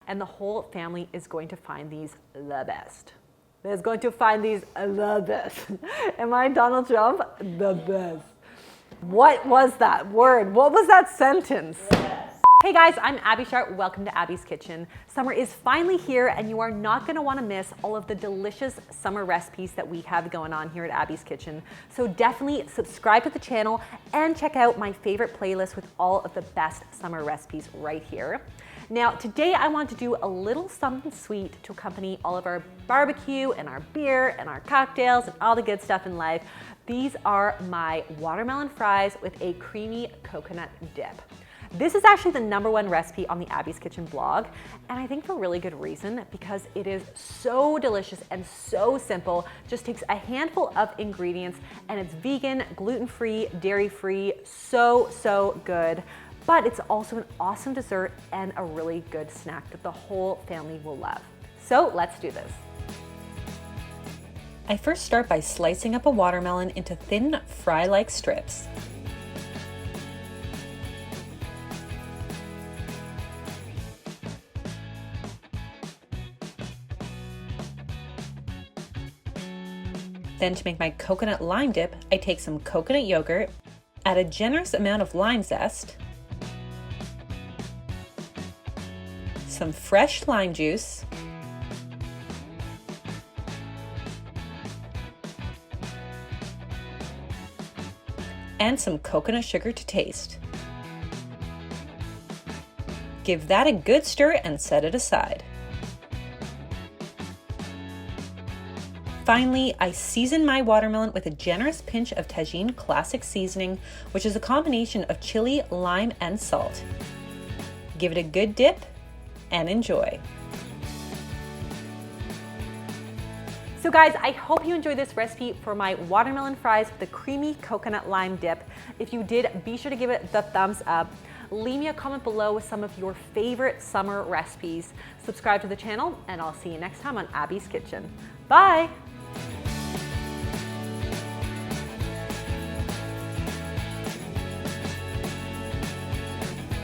and the whole family is going to find these the best. Is going to find these the best. Am I Donald Trump? The best. What was that word? What was that sentence? Hey guys, I'm Abby Sharp. Welcome to Abby's Kitchen. Summer is finally here and you are not gonna wanna miss all of the delicious summer recipes that we have going on here at Abby's Kitchen. So definitely subscribe to the channel and check out my favorite playlist with all of the best summer recipes right here. Now, today I want to do a little something sweet to accompany all of our barbecue and our beer and our cocktails and all the good stuff in life. These are my watermelon fries with a creamy coconut dip. This is actually the #1 recipe on the Abby's Kitchen blog, and I think for a really good reason, because it is so delicious and so simple. Just takes a handful of ingredients, and it's vegan, gluten-free, dairy-free, so good. But it's also an awesome dessert and a really good snack that the whole family will love. So let's do this. I first start by slicing up a watermelon into thin fry-like strips. Then to make my coconut lime dip, I take some coconut yogurt, add a generous amount of lime zest, some fresh lime juice, and some coconut sugar to taste. Give that a good stir and set it aside. Finally, I season my watermelon with a generous pinch of Tajin Classic Seasoning, which is a combination of chili, lime, and salt. Give it a good dip and enjoy. So guys, I hope you enjoyed this recipe for my watermelon fries with the creamy coconut lime dip. If you did, be sure to give it the thumbs up. Leave me a comment below with some of your favorite summer recipes. Subscribe to the channel, and I'll see you next time on Abby's Kitchen. Bye!